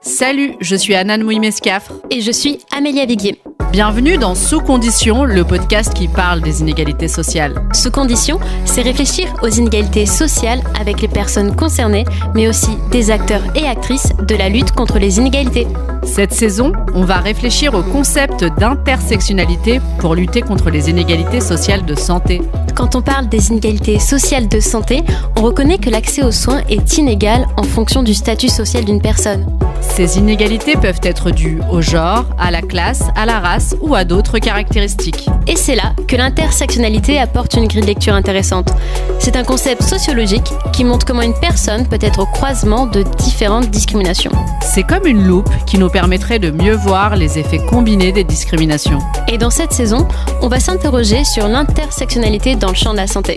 Salut, je suis Anan Mouimescafre. Et je suis Amélia Viguier. Bienvenue dans Sous Conditions, le podcast qui parle des inégalités sociales. Sous Conditions, c'est réfléchir aux inégalités sociales avec les personnes concernées, mais aussi des acteurs et actrices de la lutte contre les inégalités. Cette saison, on va réfléchir au concept d'intersectionnalité pour lutter contre les inégalités sociales de santé. Quand on parle des inégalités sociales de santé, on reconnaît que l'accès aux soins est inégal en fonction du statut social d'une personne. Ces inégalités peuvent être dues au genre, à la classe, à la race ou à d'autres caractéristiques. Et c'est là que l'intersectionnalité apporte une grille de lecture intéressante. C'est un concept sociologique qui montre comment une personne peut être au croisement de différentes discriminations. C'est comme une loupe qui nous permettrait de mieux voir les effets combinés des discriminations. Et dans cette saison, on va s'interroger sur l'intersectionnalité dans le champ de la santé.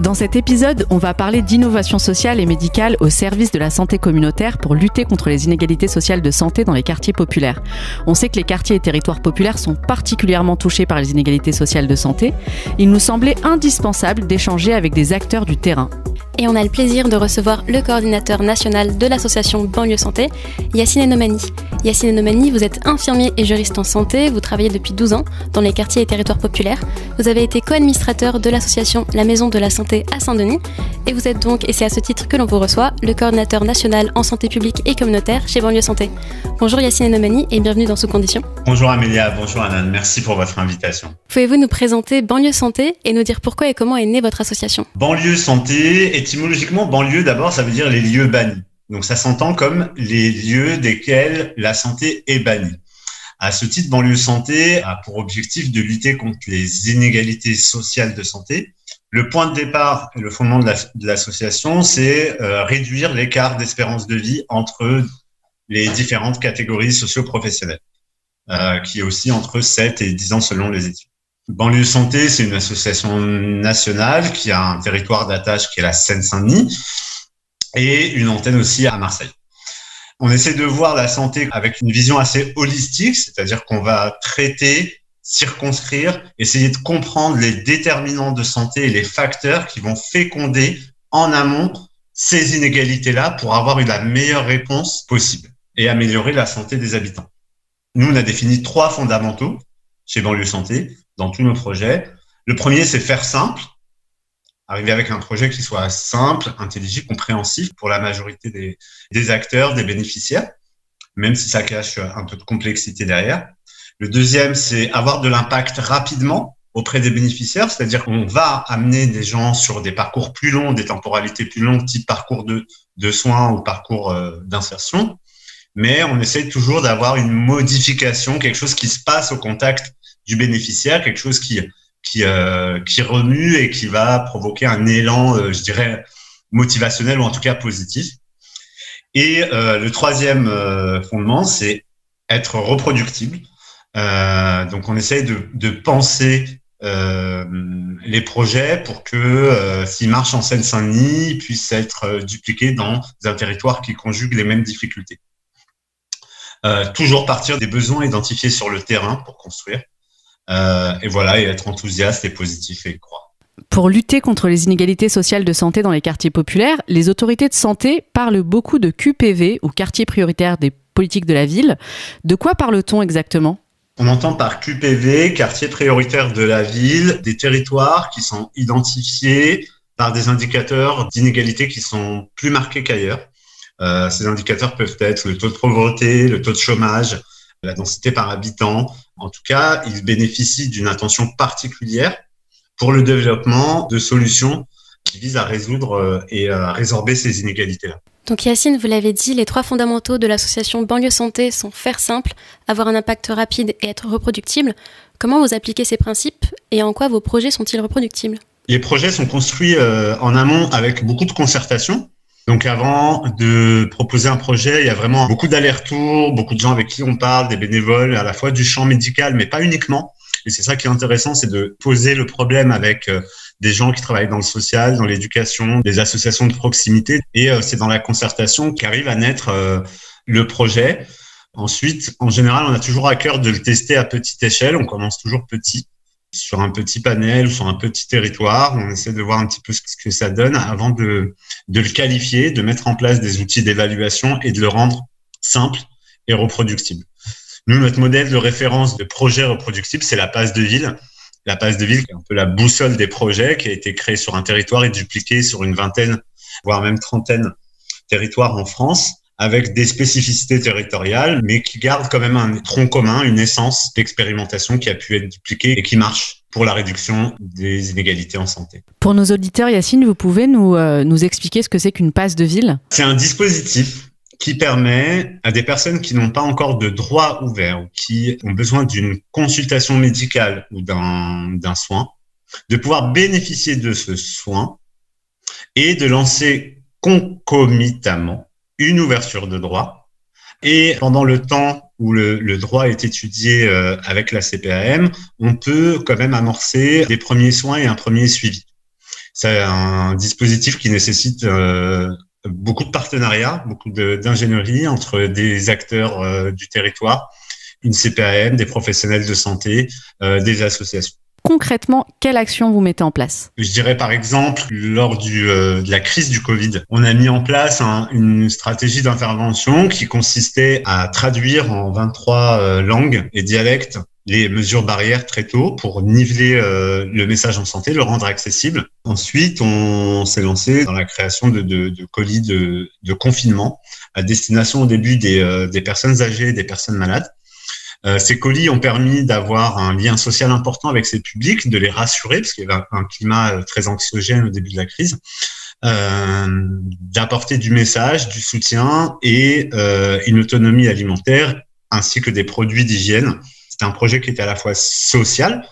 Dans cet épisode, on va parler d'innovation sociale et médicale au service de la santé communautaire pour lutter contre les inégalités sociales de santé dans les quartiers populaires. On sait que les quartiers et territoires populaires sont particulièrement touchés par les inégalités sociales de santé. Il nous semblait indispensable d'échanger avec des acteurs du terrain. Et on a le plaisir de recevoir le coordinateur national de l'association Banlieue Santé, Yacine Enomani. Yacine Enomani, vous êtes infirmier et juriste en santé, vous travaillez depuis 12 ans dans les quartiers et territoires populaires. Vous avez été co-administrateur de l'association La Maison de la Santé à Saint-Denis et vous êtes donc, et c'est à ce titre que l'on vous reçoit, le coordinateur national en santé publique et communautaire chez Banlieue Santé. Bonjour Yacine Enomani et bienvenue dans Sous Conditions. Bonjour Amélia, bonjour Anan, merci pour votre invitation. Pouvez-vous nous présenter Banlieue Santé et nous dire pourquoi et comment est née votre association ? Banlieue Santé, étymologiquement, banlieue d'abord, ça veut dire les lieux bannis. Donc ça s'entend comme les lieux desquels la santé est bannie. À ce titre, Banlieue Santé a pour objectif de lutter contre les inégalités sociales de santé. Le point de départ et le fondement de l'association, c'est réduire l'écart d'espérance de vie entre les différentes catégories socio-professionnelles, qui est aussi entre 7 et 10 ans selon les études. Banlieue Santé, c'est une association nationale qui a un territoire d'attache qui est la Seine-Saint-Denis et une antenne aussi à Marseille. On essaie de voir la santé avec une vision assez holistique, c'est-à-dire qu'on va traiter, circonscrire, essayer de comprendre les déterminants de santé et les facteurs qui vont féconder en amont ces inégalités-là pour avoir la meilleure réponse possible et améliorer la santé des habitants. Nous, on a défini 3 fondamentaux chez Banlieue Santé dans tous nos projets. Le premier, c'est faire simple, arriver avec un projet qui soit simple, intelligible, compréhensif pour la majorité des acteurs, des bénéficiaires, même si ça cache un peu de complexité derrière. Le deuxième, c'est avoir de l'impact rapidement auprès des bénéficiaires, c'est-à-dire qu'on va amener des gens sur des parcours plus longs, des temporalités plus longues, type parcours de soins ou parcours d'insertion, mais on essaie toujours d'avoir une modification, quelque chose qui se passe au contact du bénéficiaire, quelque chose qui remue et qui va provoquer un élan, je dirais, motivationnel ou en tout cas positif. Et le troisième fondement, c'est être reproductible. Donc, on essaye de penser les projets pour que s'ils marchent en Seine-Saint-Denis, ils puissent être dupliqués dans un territoire qui conjugue les mêmes difficultés. Toujours partir des besoins identifiés sur le terrain pour construire. Et voilà, et être enthousiaste et positif et y croire. Pour lutter contre les inégalités sociales de santé dans les quartiers populaires, les autorités de santé parlent beaucoup de QPV ou quartier prioritaire des politiques de la ville. De quoi parle-t-on exactement ? On entend par QPV, quartier prioritaire de la ville, des territoires qui sont identifiés par des indicateurs d'inégalité qui sont plus marqués qu'ailleurs. Ces indicateurs peuvent être le taux de pauvreté, le taux de chômage, la densité par habitant. En tout cas, ils bénéficient d'une attention particulière pour le développement de solutions qui visent à résoudre et à résorber ces inégalités-là. Donc Yacine, vous l'avez dit, les 3 fondamentaux de l'association Banlieue Santé sont faire simple, avoir un impact rapide et être reproductible. Comment vous appliquez ces principes et en quoi vos projets sont-ils reproductibles ? Les projets sont construits en amont avec beaucoup de concertation. Donc avant de proposer un projet, il y a vraiment beaucoup d'allers-retours, beaucoup de gens avec qui on parle, des bénévoles, à la fois du champ médical, mais pas uniquement. Et c'est ça qui est intéressant, c'est de poser le problème avec des gens qui travaillent dans le social, dans l'éducation, des associations de proximité. Et c'est dans la concertation qu'arrive à naître le projet. Ensuite, en général, on a toujours à cœur de le tester à petite échelle. On commence toujours petit. sur un petit panel ou sur un petit territoire. On essaie de voir un petit peu ce que ça donne avant de le qualifier, de mettre en place des outils d'évaluation et de le rendre simple et reproductible. Nous, notre modèle de référence de projet reproductible, c'est la passe de ville. La passe de ville, qui est un peu la boussole des projets, qui a été créée sur un territoire et dupliquée sur une vingtaine, voire même trentaine de territoires en France, avec des spécificités territoriales, mais qui garde quand même un tronc commun, une essence d'expérimentation qui a pu être dupliquée et qui marche pour la réduction des inégalités en santé. Pour nos auditeurs, Yacine, vous pouvez nous expliquer ce que c'est qu'une passe de ville ? C'est un dispositif qui permet à des personnes qui n'ont pas encore de droit ouvert ou qui ont besoin d'une consultation médicale ou d'un soin, de pouvoir bénéficier de ce soin et de lancer concomitamment une ouverture de droit. Et pendant le temps où le droit est étudié avec la CPAM, on peut quand même amorcer des premiers soins et un premier suivi. C'est un dispositif qui nécessite beaucoup de partenariats, beaucoup d'ingénierie entre des acteurs du territoire, une CPAM, des professionnels de santé, des associations. Concrètement, quelle action vous mettez en place ? Je dirais par exemple, lors de la crise du Covid, on a mis en place une stratégie d'intervention qui consistait à traduire en 23 langues et dialectes les mesures barrières très tôt pour niveler le message en santé, le rendre accessible. Ensuite, on s'est lancé dans la création de colis de confinement à destination au début des personnes âgées et des personnes malades. Ces colis ont permis d'avoir un lien social important avec ces publics, de les rassurer, parce qu'il y avait un climat très anxiogène au début de la crise, d'apporter du message, du soutien et une autonomie alimentaire, ainsi que des produits d'hygiène. C'était un projet qui était à la fois social,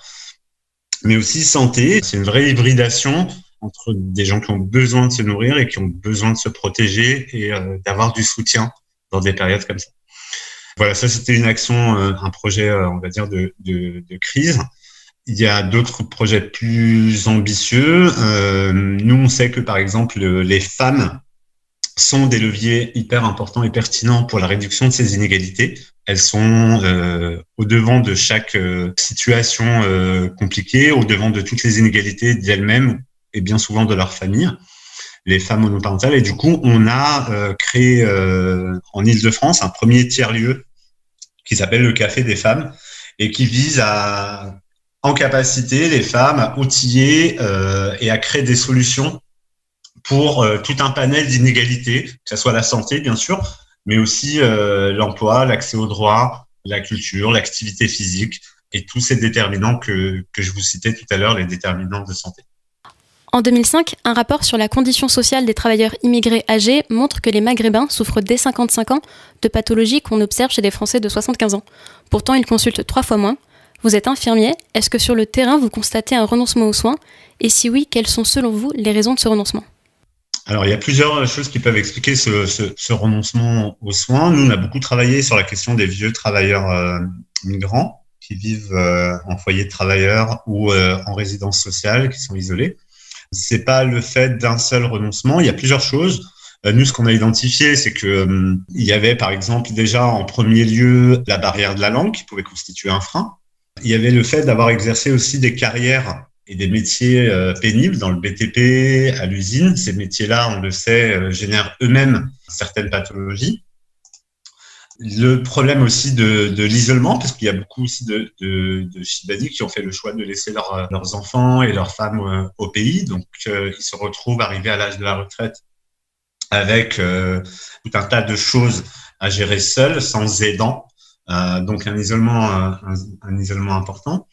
mais aussi santé. C'est une vraie hybridation entre des gens qui ont besoin de se nourrir et qui ont besoin de se protéger et d'avoir du soutien dans des périodes comme ça. Voilà, ça c'était une action, un projet, on va dire, de crise. Il y a d'autres projets plus ambitieux. Nous, on sait que, par exemple, les femmes sont des leviers hyper importants et pertinents pour la réduction de ces inégalités. Elles sont au devant de chaque situation compliquée, au devant de toutes les inégalités d'elles-mêmes et bien souvent de leur famille, les femmes monoparentales. Et du coup, on a créé en Île-de-France un premier tiers-lieu qui s'appelle le Café des femmes et qui vise à en capaciter les femmes à outiller et à créer des solutions pour tout un panel d'inégalités, que ce soit la santé, bien sûr, mais aussi l'emploi, l'accès aux droits, la culture, l'activité physique et tous ces déterminants que je vous citais tout à l'heure, les déterminants de santé. En 2005, un rapport sur la condition sociale des travailleurs immigrés âgés montre que les Maghrébins souffrent dès 55 ans de pathologies qu'on observe chez des Français de 75 ans. Pourtant, ils consultent 3 fois moins. Vous êtes infirmier, est-ce que sur le terrain, vous constatez un renoncement aux soins ? Et si oui, quelles sont selon vous les raisons de ce renoncement ? Alors, il y a plusieurs choses qui peuvent expliquer ce renoncement aux soins. Nous, on a beaucoup travaillé sur la question des vieux travailleurs migrants qui vivent en foyer de travailleurs ou en résidence sociale, qui sont isolés. C'est pas le fait d'un seul renoncement. Il y a plusieurs choses. Nous, ce qu'on a identifié, c'est que il y avait, par exemple, déjà en premier lieu la barrière de la langue qui pouvait constituer un frein. Il y avait le fait d'avoir exercé aussi des carrières et des métiers pénibles dans le BTP, à l'usine. Ces métiers-là, on le sait, génèrent eux-mêmes certaines pathologies. Le problème aussi de l'isolement, parce qu'il y a beaucoup aussi de Chibani qui ont fait le choix de laisser leurs enfants et leurs femmes au pays. Donc, ils se retrouvent arrivés à l'âge de la retraite avec tout un tas de choses à gérer seuls, sans aidants. Donc, un isolement important.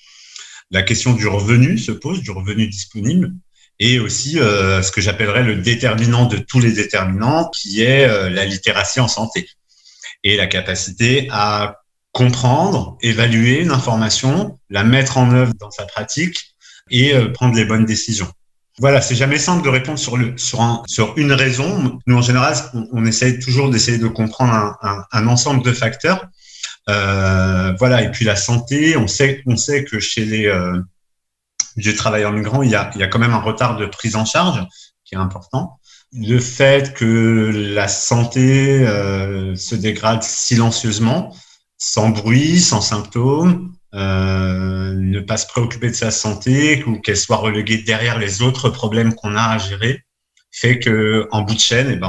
La question du revenu se pose, du revenu disponible. Et aussi ce que j'appellerais le déterminant de tous les déterminants, qui est la littératie en santé. Et la capacité à comprendre, évaluer une information, la mettre en œuvre dans sa pratique et prendre les bonnes décisions. Voilà, c'est jamais simple de répondre sur une raison. Nous, en général, on essaye toujours d'essayer de comprendre un ensemble de facteurs. Voilà, et puis la santé, on sait que chez les vieux travailleurs migrants, il y a quand même un retard de prise en charge qui est important. Le fait que la santé se dégrade silencieusement, sans bruit, sans symptômes, ne pas se préoccuper de sa santé ou qu'elle soit reléguée derrière les autres problèmes qu'on a à gérer, fait que en bout de chaîne,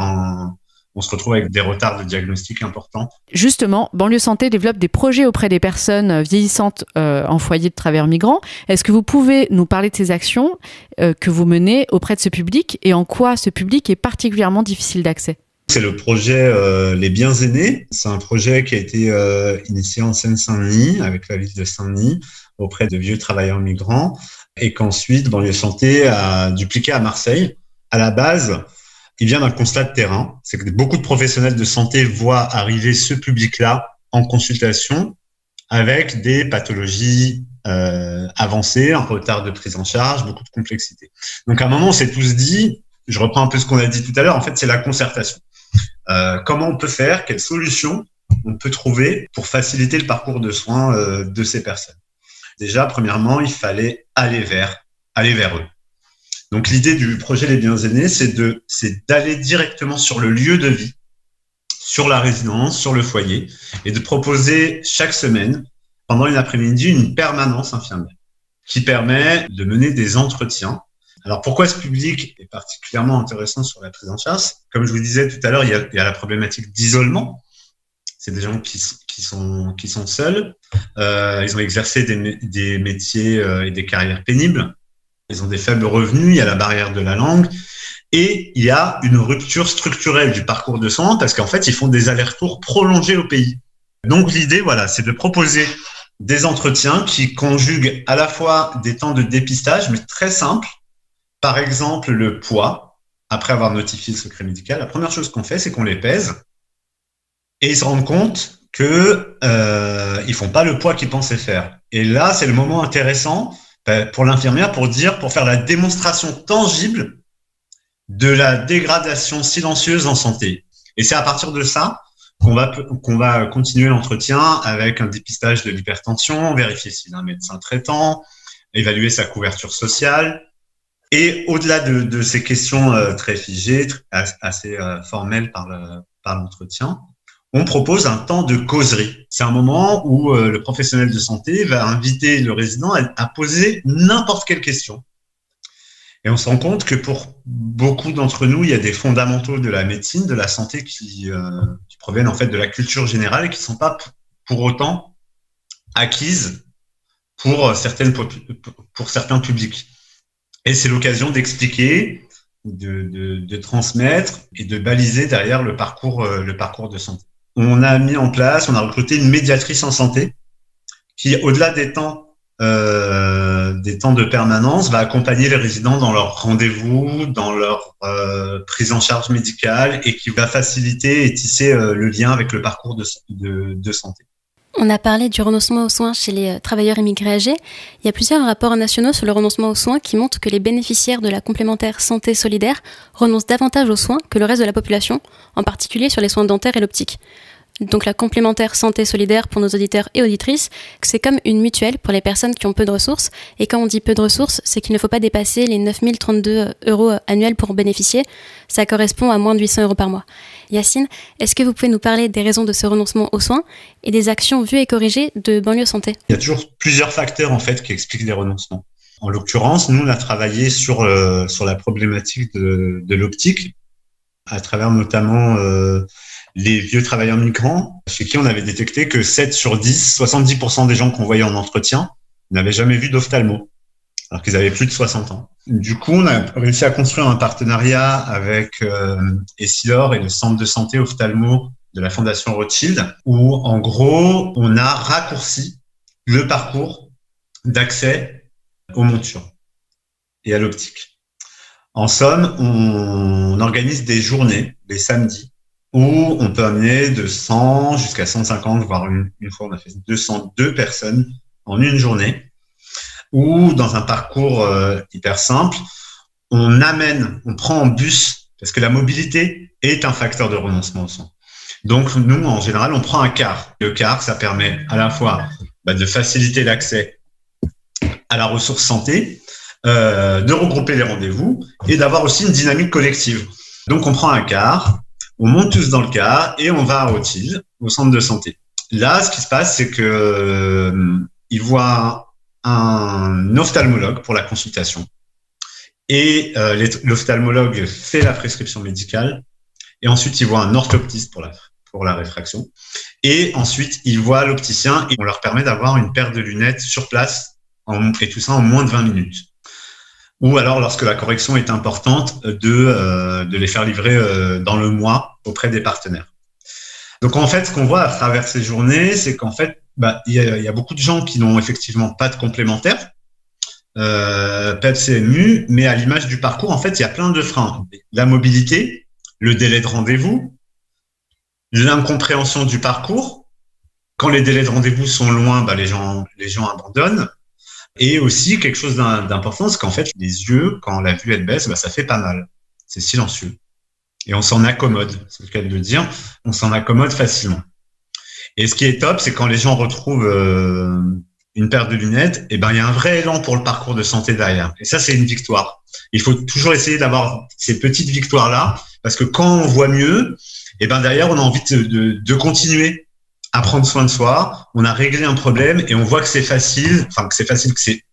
on se retrouve avec des retards de diagnostic importants. Justement, Banlieue Santé développe des projets auprès des personnes vieillissantes en foyer de travailleurs migrants. Est-ce que vous pouvez nous parler de ces actions que vous menez auprès de ce public et en quoi ce public est particulièrement difficile d'accès ? C'est le projet Les Biens Aînés. C'est un projet qui a été initié en Seine-Saint-Denis, avec la ville de Saint-Denis, auprès de vieux travailleurs migrants, et qu'ensuite Banlieue Santé a dupliqué à Marseille. À la base, il vient d'un constat de terrain, c'est que beaucoup de professionnels de santé voient arriver ce public-là en consultation avec des pathologies avancées, un retard de prise en charge, beaucoup de complexité. Donc à un moment, on s'est tous dit, je reprends un peu ce qu'on a dit tout à l'heure, en fait, c'est la concertation. Comment on peut faire, quelles solutions on peut trouver pour faciliter le parcours de soins de ces personnes. Déjà, premièrement, il fallait aller vers eux. Donc, l'idée du projet Les Biens Aînés, c'est d'aller directement sur le lieu de vie, sur la résidence, sur le foyer, et de proposer chaque semaine, pendant une après-midi, une permanence infirmière qui permet de mener des entretiens. Alors, pourquoi ce public est particulièrement intéressant sur la prise en charge ? Comme je vous disais tout à l'heure, il y a la problématique d'isolement. C'est des gens qui sont seuls. Ils ont exercé des métiers et des carrières pénibles. Ils ont des faibles revenus, il y a la barrière de la langue et il y a une rupture structurelle du parcours de soins parce qu'en fait, ils font des allers-retours prolongés au pays. Donc, l'idée, voilà, c'est de proposer des entretiens qui conjuguent à la fois des temps de dépistage, mais très simples. Par exemple, le poids. Après avoir notifié le secret médical, la première chose qu'on fait, c'est qu'on les pèse et ils se rendent compte que ils font pas le poids qu'ils pensaient faire. Et là, c'est le moment intéressant pour l'infirmière pour faire la démonstration tangible de la dégradation silencieuse en santé. Et c'est à partir de ça qu'on va continuer l'entretien avec un dépistage de l'hypertension, vérifier s'il a un médecin traitant, évaluer sa couverture sociale. Et au-delà de ces questions très figées, assez formelles par l'entretien, on propose un temps de causerie. C'est un moment où le professionnel de santé va inviter le résident à poser n'importe quelle question. Et on se rend compte que pour beaucoup d'entre nous, il y a des fondamentaux de la médecine, de la santé qui proviennent en fait de la culture générale et qui ne sont pas pour autant acquises pour certains publics. Et c'est l'occasion d'expliquer, de transmettre et de baliser derrière le parcours de santé. On a recruté une médiatrice en santé qui, au-delà des temps de permanence, va accompagner les résidents dans leurs rendez-vous, dans leur prise en charge médicale et qui va faciliter et tisser le lien avec le parcours de santé. On a parlé du renoncement aux soins chez les travailleurs immigrés âgés. Il y a plusieurs rapports nationaux sur le renoncement aux soins qui montrent que les bénéficiaires de la complémentaire santé solidaire renoncent davantage aux soins que le reste de la population, en particulier sur les soins dentaires et l'optique. Donc la complémentaire santé solidaire pour nos auditeurs et auditrices, c'est comme une mutuelle pour les personnes qui ont peu de ressources. Et quand on dit peu de ressources, c'est qu'il ne faut pas dépasser les 9 032 € annuels pour en bénéficier. Ça correspond à moins de 800 € par mois. Yacine, est-ce que vous pouvez nous parler des raisons de ce renoncement aux soins et des actions vues et corrigées de Banlieue Santé ? Il y a toujours plusieurs facteurs en fait qui expliquent les renoncements. En l'occurrence, nous on a travaillé sur la problématique de l'optique, à travers notamment les vieux travailleurs migrants, chez qui on avait détecté que 7 sur 10, 70% des gens qu'on voyait en entretien n'avaient jamais vu d'ophtalmo, alors qu'ils avaient plus de 60 ans. Du coup, on a réussi à construire un partenariat avec Essilor et le centre de santé ophtalmo de la Fondation Rothschild, où en gros, on a raccourci le parcours d'accès aux montures et à l'optique. En somme, on organise des journées, les samedis, où on peut amener de 100 jusqu'à 150, voire une fois on a fait 202 personnes en une journée, où dans un parcours hyper simple, on prend en bus, parce que la mobilité est un facteur de renoncement aux soins. Donc nous, en général, on prend un car. Le car, ça permet à la fois de faciliter l'accès à la ressource santé, de regrouper les rendez-vous et d'avoir aussi une dynamique collective. Donc on prend un car, on monte tous dans le car et on va à Rothschild, au centre de santé. Là, ce qui se passe, c'est que ils voient un ophtalmologue pour la consultation et l'ophtalmologue fait la prescription médicale Et ensuite, ils voient un orthoptiste pour la réfraction. Et ensuite, ils voient l'opticien et on leur permet d'avoir une paire de lunettes sur place et tout ça en moins de 20 minutes. Ou alors, lorsque la correction est importante, de les faire livrer dans le mois auprès des partenaires. Donc, en fait, ce qu'on voit à travers ces journées, c'est qu'en fait, il y a beaucoup de gens qui n'ont effectivement pas de complémentaire, pas de CMU, mais à l'image du parcours, en fait, il y a plein de freins. La mobilité, le délai de rendez-vous, l'incompréhension du parcours. Quand les délais de rendez-vous sont loin, les gens abandonnent. Et aussi, quelque chose d'important, c'est qu'en fait, les yeux, quand la vue, elle baisse, ça fait pas mal. C'est silencieux. Et on s'en accommode. C'est le cas de le dire. On s'en accommode facilement. Et ce qui est top, c'est quand les gens retrouvent une paire de lunettes, il y a un vrai élan pour le parcours de santé derrière. Et ça, c'est une victoire. Il faut toujours essayer d'avoir ces petites victoires-là, parce que quand on voit mieux, derrière, on a envie de continuer à prendre soin de soi. On a réglé un problème et on voit que c'est facile, que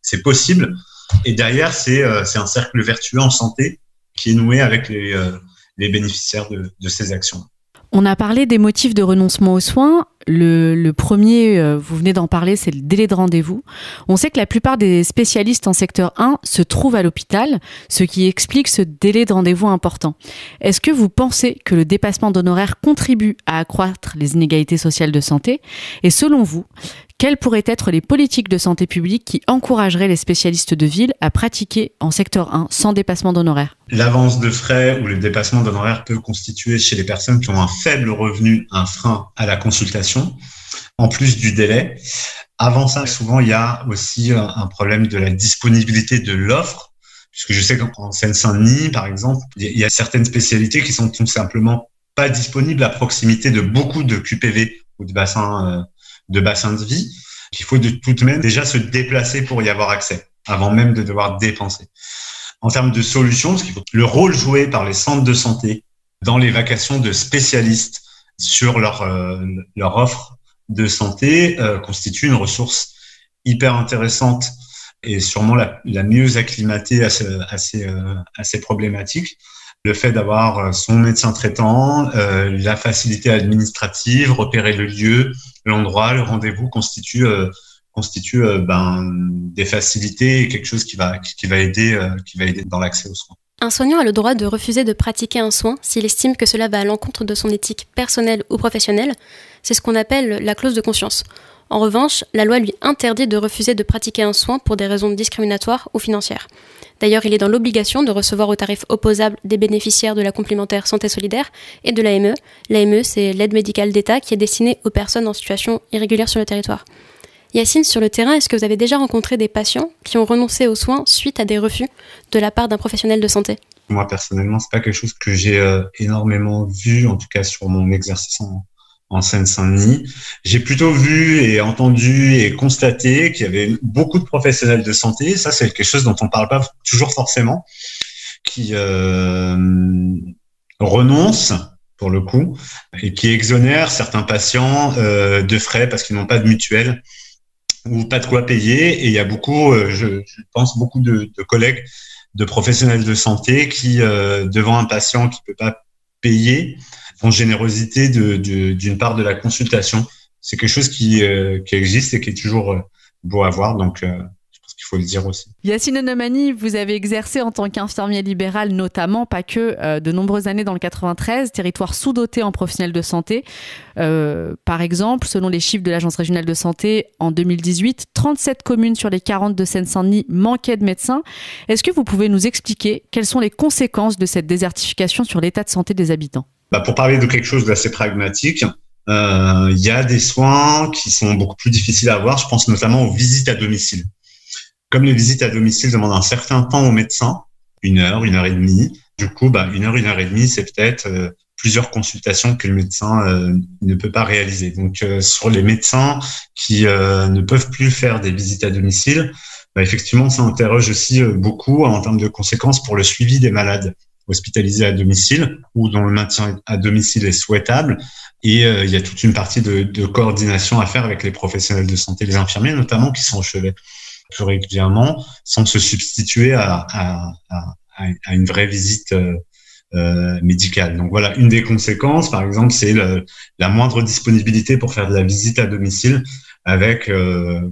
c'est possible. Et derrière, c'est un cercle vertueux en santé qui est noué avec les bénéficiaires de ces actions. On a parlé des motifs de renoncement aux soins. Le premier, vous venez d'en parler, c'est le délai de rendez-vous. On sait que la plupart des spécialistes en secteur 1 se trouvent à l'hôpital, ce qui explique ce délai de rendez-vous important. Est-ce que vous pensez que le dépassement d'honoraires contribue à accroître les inégalités sociales de santé ? Et selon vous, quelles pourraient être les politiques de santé publique qui encourageraient les spécialistes de ville à pratiquer en secteur 1 sans dépassement d'honoraires ? L'avance de frais ou le dépassement d'honoraires peut constituer chez les personnes qui ont un faible revenu un frein à la consultation, en plus du délai. Avant ça, souvent, il y a aussi un problème de la disponibilité de l'offre, puisque je sais qu'en Seine-Saint-Denis, par exemple, il y a certaines spécialités qui sont tout simplement pas disponibles à proximité de beaucoup de QPV ou de bassins de vie, qu'il faut de toute manière déjà se déplacer pour y avoir accès, avant même de devoir dépenser. En termes de solutions, le rôle joué par les centres de santé dans les vacations de spécialistes sur leur offre de santé constitue une ressource hyper intéressante et sûrement la mieux acclimatée à ces problématiques. Le fait d'avoir son médecin traitant, la facilité administrative, repérer le lieu, l'endroit, le rendez-vous constitue des facilités et quelque chose qui va aider dans l'accès aux soins. Un soignant a le droit de refuser de pratiquer un soin s'il estime que cela va à l'encontre de son éthique personnelle ou professionnelle. C'est ce qu'on appelle la clause de conscience. En revanche, la loi lui interdit de refuser de pratiquer un soin pour des raisons discriminatoires ou financières. D'ailleurs, il est dans l'obligation de recevoir au tarif opposable des bénéficiaires de la complémentaire santé solidaire et de l'AME. L'AME, c'est l'aide médicale d'État qui est destinée aux personnes en situation irrégulière sur le territoire. Yacine, sur le terrain, est-ce que vous avez déjà rencontré des patients qui ont renoncé aux soins suite à des refus de la part d'un professionnel de santé ? Moi, personnellement, c'est pas quelque chose que j'ai énormément vu, en tout cas sur mon exercice en Seine-Saint-Denis. J'ai plutôt vu et entendu et constaté qu'il y avait beaucoup de professionnels de santé, ça c'est quelque chose dont on parle pas toujours forcément, qui renoncent pour le coup et qui exonèrent certains patients de frais parce qu'ils n'ont pas de mutuelle ou pas de quoi payer. Et il y a beaucoup, je pense, beaucoup de collègues de professionnels de santé qui, devant un patient qui peut pas payer, font générosité d'une part de la consultation. C'est quelque chose qui existe et qui est toujours beau à voir. Donc, je pense qu'il faut le dire aussi. Yacine Nomani, vous avez exercé en tant qu'infirmier libéral, notamment, pas que, de nombreuses années dans le 93, territoire sous-doté en professionnels de santé. Par exemple, selon les chiffres de l'Agence régionale de santé, en 2018, 37 communes sur les 40 de Seine-Saint-Denis manquaient de médecins. Est-ce que vous pouvez nous expliquer quelles sont les conséquences de cette désertification sur l'état de santé des habitants ? Pour parler de quelque chose d'assez pragmatique, il y a des soins qui sont beaucoup plus difficiles à avoir. Je pense notamment aux visites à domicile. Comme les visites à domicile demandent un certain temps au médecin, 1 heure, 1 heure et demie. Du coup, 1 heure, 1 heure et demie, c'est peut-être plusieurs consultations que le médecin ne peut pas réaliser. Donc, sur les médecins qui ne peuvent plus faire des visites à domicile, effectivement, ça interroge aussi beaucoup en termes de conséquences pour le suivi des malades hospitalisés à domicile ou dont le maintien à domicile est souhaitable. Et il y a toute une partie de coordination à faire avec les professionnels de santé, les infirmiers notamment, qui sont au chevet plus régulièrement, sans se substituer à une vraie visite médicale. Donc voilà, une des conséquences, par exemple, c'est la moindre disponibilité pour faire de la visite à domicile, avec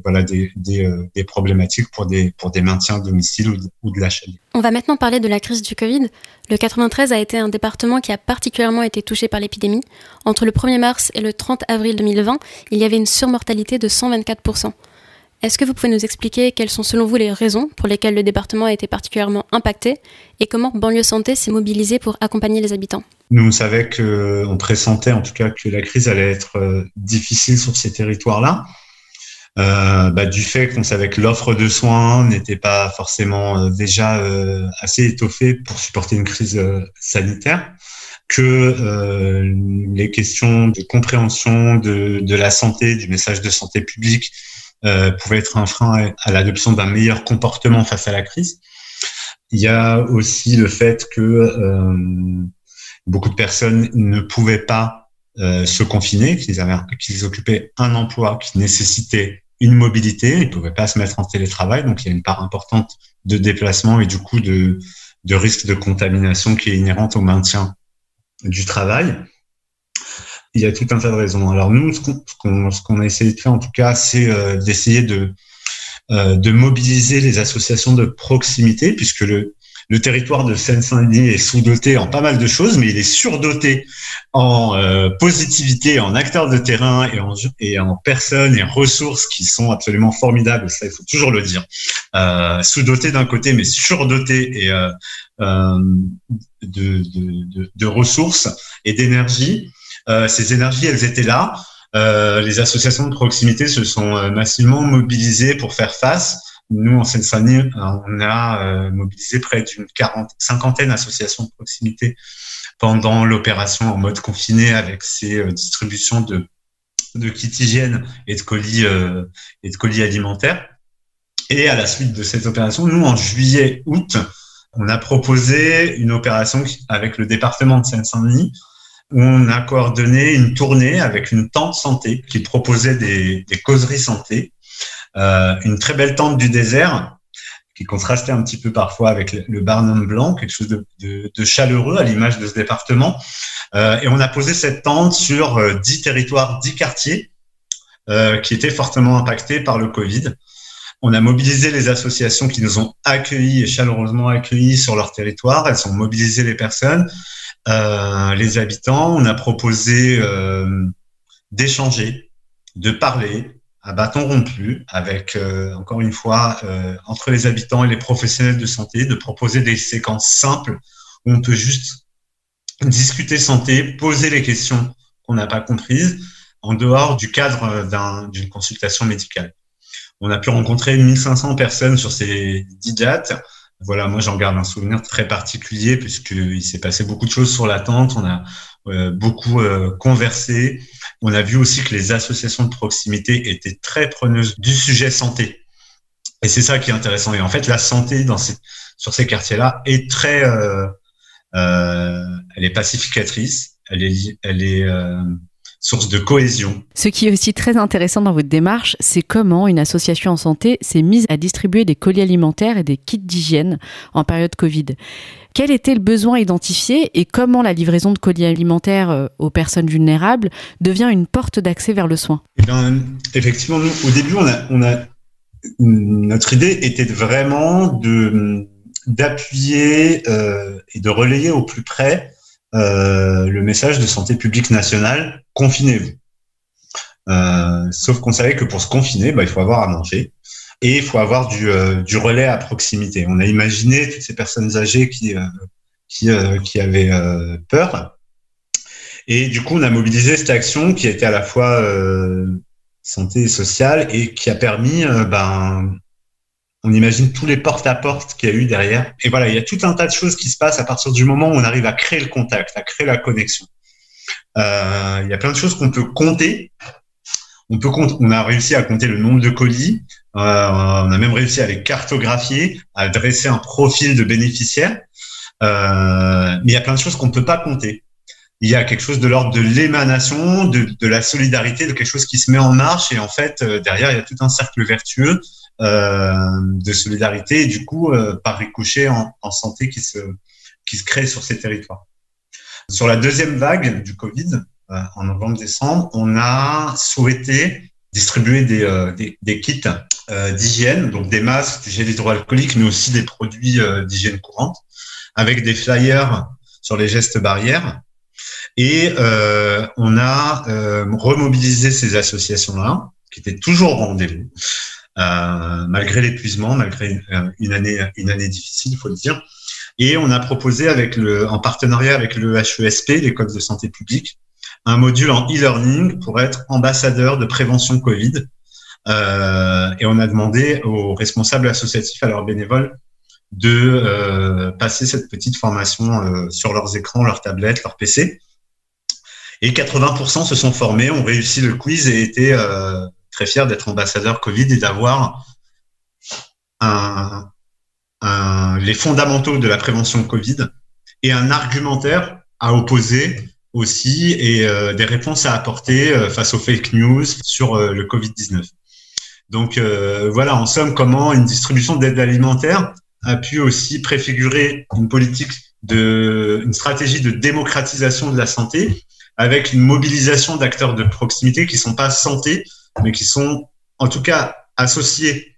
voilà des problématiques pour des maintiens à domicile ou de l'achat. On va maintenant parler de la crise du Covid. Le 93 a été un département qui a particulièrement été touché par l'épidémie. Entre le 1er mars et le 30 avril 2020, il y avait une surmortalité de 124%. Est-ce que vous pouvez nous expliquer quelles sont selon vous les raisons pour lesquelles le département a été particulièrement impacté et comment Banlieue Santé s'est mobilisé pour accompagner les habitants ? Nous, on savait on pressentait en tout cas que la crise allait être difficile sur ces territoires-là. Du fait qu'on savait que l'offre de soins n'était pas forcément déjà assez étoffée pour supporter une crise sanitaire, que les questions de compréhension de la santé, du message de santé publique pouvaient être un frein à l'adoption d'un meilleur comportement face à la crise. Il y a aussi le fait que beaucoup de personnes ne pouvaient pas se confiner, qu'ils occupaient un emploi qui nécessitait une mobilité, ils ne pouvaient pas se mettre en télétravail, donc il y a une part importante de déplacement et du coup de risque de contamination qui est inhérente au maintien du travail. Il y a tout un tas de raisons. Alors nous, ce qu'on a essayé de faire en tout cas, c'est d'essayer de mobiliser les associations de proximité, puisque le territoire de Seine-Saint-Denis est sous-doté en pas mal de choses, mais il est surdoté en positivité, en acteurs de terrain et en personnes et en ressources qui sont absolument formidables. Ça, il faut toujours le dire. Sous-doté d'un côté, mais surdoté et de ressources et d'énergie. Ces énergies, elles étaient là. Les associations de proximité se sont massivement mobilisées pour faire face. Nous, en Seine-Saint-Denis, on a mobilisé près d'une cinquantaine d'associations de proximité pendant l'opération en mode confiné, avec ces distributions de kits hygiène et de colis alimentaires. Et à la suite de cette opération, nous, en juillet-août, on a proposé une opération avec le département de Seine-Saint-Denis, où on a coordonné une tournée avec une tente santé qui proposait des causeries santé. Une très belle tente du désert qui contrastait un petit peu parfois avec le Barnum blanc, quelque chose de chaleureux à l'image de ce département. Et on a posé cette tente sur 10 territoires, 10 quartiers qui étaient fortement impactés par le Covid. On a mobilisé les associations qui nous ont accueillis et chaleureusement accueillis sur leur territoire. Elles ont mobilisé les personnes, les habitants. On a proposé d'échanger, de parler, à bâton rompu, avec, encore une fois, entre les habitants et les professionnels de santé, de proposer des séquences simples où on peut juste discuter santé, poser les questions qu'on n'a pas comprises, en dehors du cadre d'une consultation médicale. On a pu rencontrer 1500 personnes sur ces 10 dates. Voilà, moi, j'en garde un souvenir très particulier puisqu'il s'est passé beaucoup de choses sur la tente. On a beaucoup conversé. On a vu aussi que les associations de proximité étaient très preneuses du sujet santé. Et c'est ça qui est intéressant. Et en fait, la santé sur ces quartiers-là est très, elle est pacificatrice. Elle est source de cohésion. Ce qui est aussi très intéressant dans votre démarche, c'est comment une association en santé s'est mise à distribuer des colis alimentaires et des kits d'hygiène en période Covid. Quel était le besoin identifié et comment la livraison de colis alimentaires aux personnes vulnérables devient une porte d'accès vers le soin ? Eh bien, effectivement, nous, au début, notre idée était vraiment d'appuyer et de relayer au plus près le message de santé publique nationale, confinez-vous. Sauf qu'on savait que pour se confiner, il faut avoir à manger et il faut avoir du relais à proximité. On a imaginé toutes ces personnes âgées qui avaient peur. Et du coup, on a mobilisé cette action qui a été à la fois santé et sociale et qui a permis, on imagine tous les porte-à-porte qu'il y a eu derrière. Et voilà, il y a tout un tas de choses qui se passent à partir du moment où on arrive à créer le contact, à créer la connexion. Il y a plein de choses qu'on peut compter. On a réussi à compter le nombre de colis. On a même réussi à les cartographier, à dresser un profil de bénéficiaires. Mais il y a plein de choses qu'on ne peut pas compter. Il y a quelque chose de l'ordre de l'émanation, de la solidarité, de quelque chose qui se met en marche. Et en fait, derrière, il y a tout un cercle vertueux de solidarité et du coup, par ricochet en santé qui qui se créent sur ces territoires. Sur la deuxième vague du Covid, en novembre-décembre, on a souhaité distribuer des kits d'hygiène, donc des masques, du gel hydroalcoolique, mais aussi des produits d'hygiène courante, avec des flyers sur les gestes barrières. Et on a remobilisé ces associations-là, qui étaient toujours au rendez-vous, malgré l'épuisement, malgré une année difficile, il faut le dire. Et on a proposé en partenariat avec le HESP, l'École de santé publique, un module en e-learning pour être ambassadeur de prévention Covid. Et on a demandé aux responsables associatifs, à leurs bénévoles, de passer cette petite formation sur leurs écrans, leurs tablettes, leurs PC. Et 80% se sont formés, ont réussi le quiz et étaient très fiers d'être ambassadeurs Covid et d'avoir les fondamentaux de la prévention Covid et un argumentaire à opposer aussi et des réponses à apporter face aux fake news sur le Covid-19. Donc voilà, en somme, comment une distribution d'aide alimentaire a pu aussi préfigurer une stratégie de démocratisation de la santé avec une mobilisation d'acteurs de proximité qui sont pas santé, mais qui sont en tout cas associés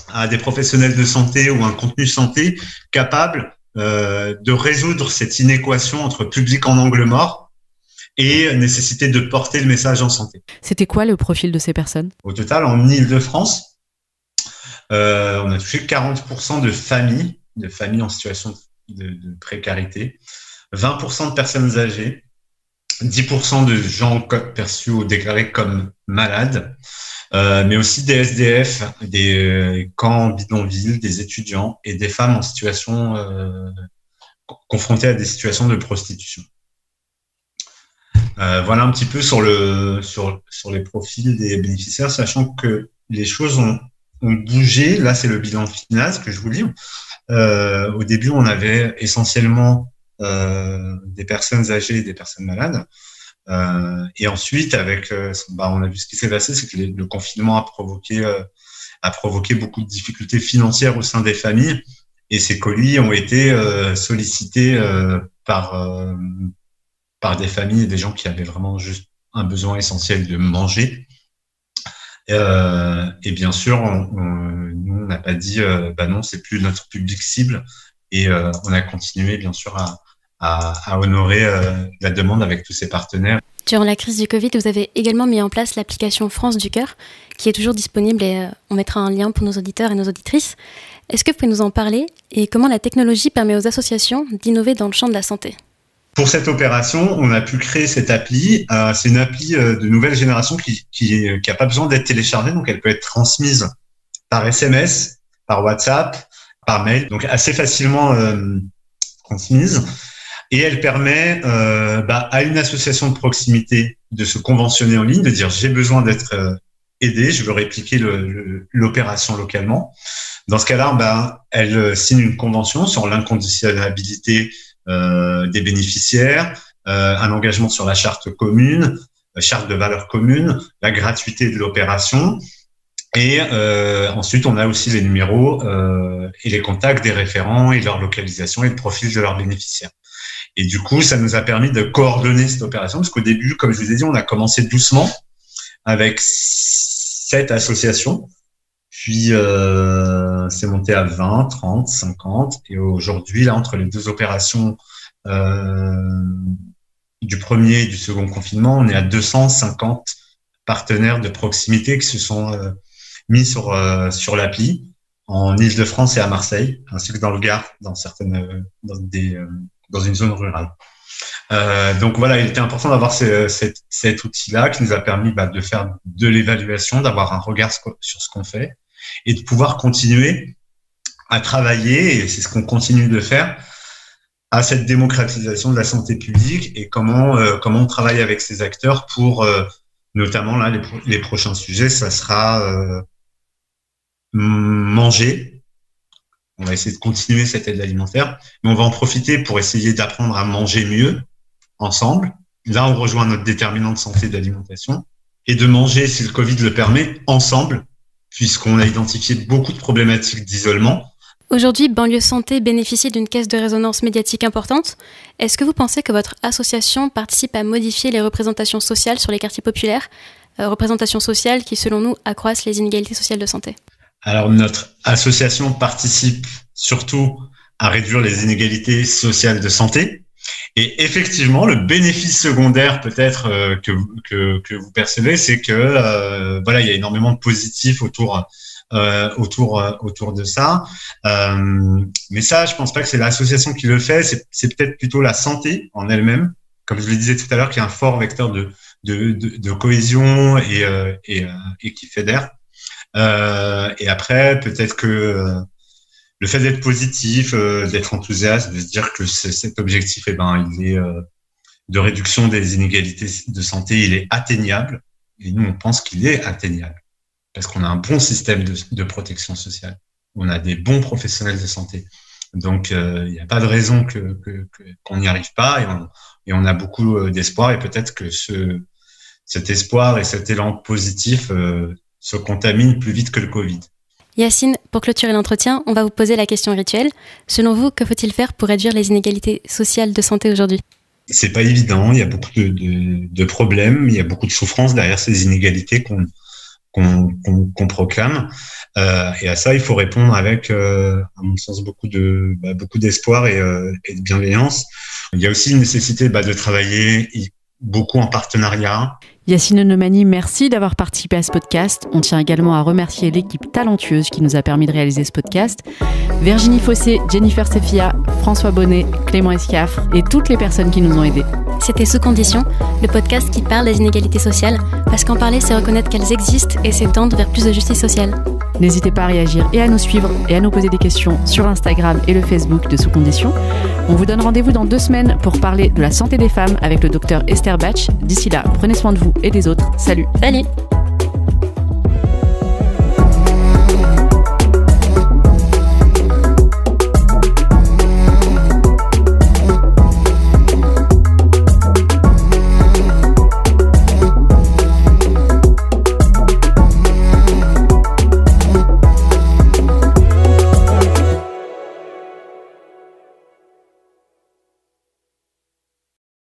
à des professionnels de santé ou un contenu santé capable de résoudre cette inéquation entre public en angle mort et nécessité de porter le message en santé. C'était quoi le profil de ces personnes ? Au total, en Île-de-France, on a touché 40% de familles en situation de précarité, 20% de personnes âgées, 10% de gens perçus ou déclarés comme malades, mais aussi des SDF, des camps bidonvilles, des étudiants et des femmes en situation confrontées à des situations de prostitution. Voilà un petit peu sur les profils des bénéficiaires, sachant que les choses ont bougé. Là, c'est le bilan final, ce que je vous lis. Au début, on avait essentiellement des personnes âgées et des personnes malades. Et ensuite, on a vu ce qui s'est passé, c'est que le confinement a provoqué beaucoup de difficultés financières au sein des familles. Et ces colis ont été sollicités par des familles et des gens qui avaient vraiment juste un besoin essentiel de manger. Et bien sûr, nous, on n'a pas dit non, c'est plus notre public cible. Et on a continué, bien sûr, à honorer la demande avec tous ces partenaires. Durant la crise du Covid, vous avez également mis en place l'application France du Cœur, qui est toujours disponible et on mettra un lien pour nos auditeurs et nos auditrices. Est-ce que vous pouvez nous en parler et comment la technologie permet aux associations d'innover dans le champ de la santé ? Pour cette opération, on a pu créer cette appli. C'est une appli de nouvelle génération qui a pas besoin d'être téléchargée, donc elle peut être transmise par SMS, par WhatsApp, par mail, donc assez facilement transmise. Et elle permet à une association de proximité de se conventionner en ligne, de dire j'ai besoin d'être aidé, je veux répliquer l'opération localement. Dans ce cas-là, elle signe une convention sur l'inconditionnalité des bénéficiaires, un engagement sur la charte commune, la charte de valeurs communes, la gratuité de l'opération. Et ensuite, on a aussi les numéros et les contacts des référents et leur localisation et le profil de leurs bénéficiaires. Et du coup, ça nous a permis de coordonner cette opération, parce qu'au début, comme je vous ai dit, on a commencé doucement avec 7 associations, puis c'est monté à 20, 30, 50, et aujourd'hui, là, entre les 2 opérations du premier et du second confinement, on est à 250 partenaires de proximité qui se sont mis sur l'appli en Île-de-France et à Marseille, ainsi que dans le Gard, dans une zone rurale. Donc voilà, il était important d'avoir cet outil-là qui nous a permis de faire de l'évaluation, d'avoir un regard sur ce qu'on fait et de pouvoir continuer à travailler, et c'est ce qu'on continue de faire, à cette démocratisation de la santé publique et comment on travaille avec ces acteurs pour, notamment là, les prochains sujets, ça sera manger. On va essayer de continuer cette aide alimentaire, mais on va en profiter pour essayer d'apprendre à manger mieux ensemble. Là, on rejoint notre déterminant de santé d'alimentation et de manger, si le Covid le permet, ensemble, puisqu'on a identifié beaucoup de problématiques d'isolement. Aujourd'hui, Banlieue Santé bénéficie d'une caisse de résonance médiatique importante. Est-ce que vous pensez que votre association participe à modifier les représentations sociales sur les quartiers populaires, représentations sociales qui, selon nous, accroissent les inégalités sociales de santé ? Alors, notre association participe surtout à réduire les inégalités sociales de santé. Et effectivement, le bénéfice secondaire peut-être que vous percevez, c'est que voilà, il y a énormément de positifs autour de ça. Mais ça, je pense pas que c'est l'association qui le fait. C'est peut-être plutôt la santé en elle-même, comme je le disais tout à l'heure, qui est un fort vecteur de cohésion et qui fédère. Et après, peut-être que le fait d'être positif, d'être enthousiaste, de se dire que cet objectif, il est de réduction des inégalités de santé, il est atteignable. Et nous, on pense qu'il est atteignable parce qu'on a un bon système de protection sociale. On a des bons professionnels de santé. Donc, il n'y a pas de raison qu'on n'y arrive pas et on a beaucoup d'espoir. Et peut-être que cet espoir et cet élan positif se contaminent plus vite que le Covid. Yacine, pour clôturer l'entretien, on va vous poser la question rituelle. Selon vous, que faut-il faire pour réduire les inégalités sociales de santé aujourd'hui ? C'est pas évident, il y a beaucoup de problèmes, il y a beaucoup de souffrances derrière ces inégalités qu'on proclame. Et à ça, il faut répondre avec, à mon sens, beaucoup d'espoir et de bienveillance. Il y a aussi une nécessité de travailler beaucoup en partenariat. Yacine Nomani, merci d'avoir participé à ce podcast. On tient également à remercier l'équipe talentueuse qui nous a permis de réaliser ce podcast. Virginie Fossé, Jennifer Sefia, François Bonnet, Clément Escafre et toutes les personnes qui nous ont aidés. C'était Sous Condition, le podcast qui parle des inégalités sociales, parce qu'en parler, c'est reconnaître qu'elles existent et c'est tendre vers plus de justice sociale. N'hésitez pas à réagir et à nous suivre et à nous poser des questions sur l'Instagram et le Facebook de Sous Condition. On vous donne rendez-vous dans 2 semaines pour parler de la santé des femmes avec le docteur Esther Bach. D'ici là, prenez soin de vous et des autres. Salut. Salut.